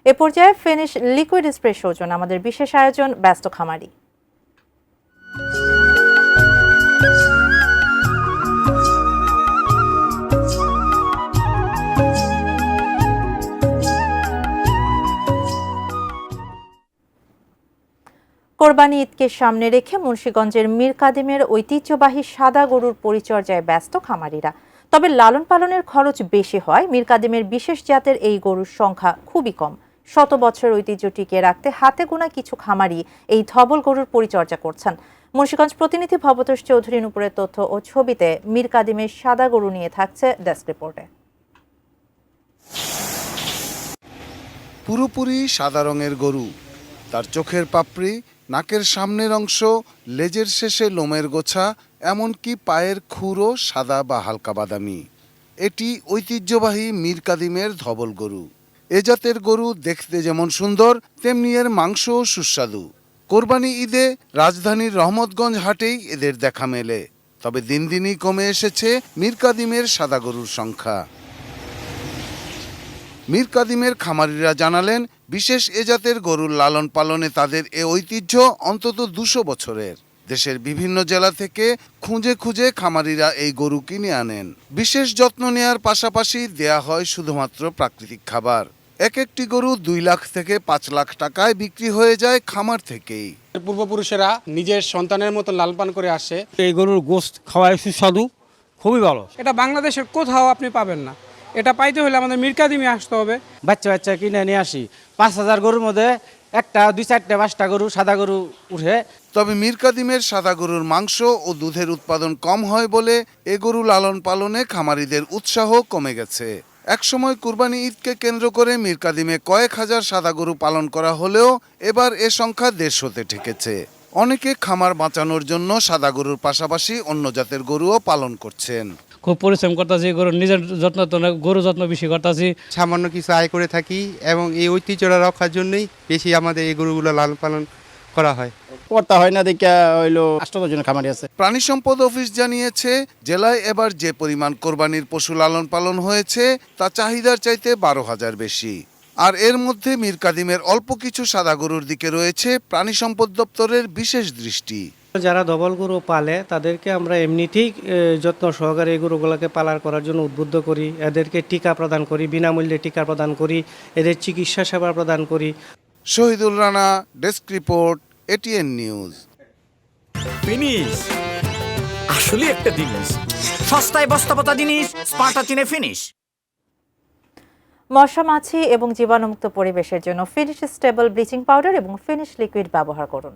এ পর্যায়ে finish liquid spray সৌজন্য আমাদের বিশেষ আয়োজন ব্যস্ত খামারি। কোরবানি ঈদকে সামনে রেখে মুন্সিগঞ্জের মীর কাদিমের ঐতিহ্যবাহী সাদা গরুর পরিচর্যায় ব্যস্ত খামারিরা। তবে লালন পালনের খরচ বেশি হয় মীর কাদিমের বিশেষ জাতের এই গরুর সংখ্যা খুবই কম। শত বছর ঐতিহ্য টিকিয়ে রাখতে হাতে গোনা কিছু খামারি এই ধবল গরুর পরিচর্যা করছেন। মুন্সিগঞ্জ প্রতিনিধি ভবতোষ চৌধুরীর উপরের তথ্য ও ছবিতে মীর কাদিমের সাদা গরু নিয়ে থাকছে ডেস্ক রিপোর্টে। পুরোপুরি সাদা রঙের গরু, তার চোখের পাপড়ি, নাকের সামনের অংশ, লেজের শেষে লোমের গোছা, এমনকি পায়ের খুরও সাদা বা হালকা বাদামি। এটি ঐতিহ্যবাহী মীর কাদিমের ধবল গরু। এ জাতের গরু দেখতে যেমন সুন্দর, তেমনি এর মাংসও সুস্বাদু। কোরবানি ঈদে রাজধানীর রহমতগঞ্জ হাটেই এদের দেখা মেলে। তবে দিন দিনই কমে এসেছে মীর কাদিমের সাদা গরুর সংখ্যা। মীর কাদিমের খামারিরা জানালেন, বিশেষ এ জাতের গরুর লালন পালনে তাদের এ ঐতিহ্য অন্তত 200 বছরের। দেশের বিভিন্ন জেলা থেকে খুঁজে খুঁজে খামারিরা এই গরু কিনে আনেন। বিশেষ যত্ন নেয়ার পাশাপাশি দেয়া হয় শুধুমাত্র প্রাকৃতিক খাবার। এক একটি গরু 2 লাখ থেকে 5 লাখ টাকায় বিক্রি হয়ে যায় খামার থেকেই। পূর্বপুরুষেরা নিজের সন্তানের মতো লাল পান করে আসে। এই গরুর গোশত খাওয়ায় সুস্বাদু, খুবই ভালো। এটা বাংলাদেশের কোথাও আপনি পাবেন না। এটা পাইতে হলে আমাদের মীর কাদিমে আসতে হবে। বাচ্চা কিনে নিয়ে আসি, 5,000 গরুর মধ্যে একটা 2-4টা 5টা গরু সাদা গরু উঠে। তবে মীর কাদিমের সাদা গরুর মাংস ও দুধের উৎপাদন কম হয় বলে এ গরু লালন পালনে খামারিদের উৎসাহ কমে গেছে। একসময় কুরবানি ঈদকে কেন্দ্র করে মীর কাদিমে কয়েক হাজার সাদা গরু পালন করা হলেও এবার এ সংখ্যা 150-তে ঠেকেছে। অনেকে খামার বাঁচানোর জন্য সাদা গরুর পাশাপাশি অন্য জাতের গরুও পালন করছেন। খুব পরিশ্রম করতেছি, গরুর নিজের যত্ন তো না, গরু যত্ন বেশি করতেছি। সামান্য কিছু আয় করে থাকি এবং এই ঐতিহ্যটা রক্ষার জন্যই বেশি আমাদের এই গরুগুলো লালন পালন করা হয়। করতে হয় না দেখে হইলো 8 জন খামারি আছে। প্রাণী সম্পদ অফিস জানিয়েছে, জেলায় এবার যে পরিমাণ কোরবানির পশু লালন পালন হয়েছে তা চাহিদার চাইতে 12,000 বেশি। আর এর মধ্যে মীর কাদিমের অল্প কিছু সাদা গরুর দিকে রয়েছে প্রাণী সম্পদ দপ্তরের বিশেষ দৃষ্টি। যারা ধবল গরু পালে তাদেরকে আমরা এমনিতেই যত্ন সহকারে এই গরুগুলোকে পালন করার জন্য উদ্বুদ্ধ করি। এদেরকে টিকা প্রদান করি, বিনামূল্যে টিকা প্রদান করি, এদের চিকিৎসা সেবা প্রদান করি। Shahidul Rana, desk report, ATN news. Finish আসলে একটা জিনিস, সস্তায় বস্তাপতা জিনিস, স্পার্টা চিনে ফিনিশ। মশা মাছি এবং জীবাণুমুক্ত পরিবেশের জন্য ফিনিশ স্টেবল ব্লিচিং পাউডার এবং ফিনিশ লিকুইড ব্যবহার করুন।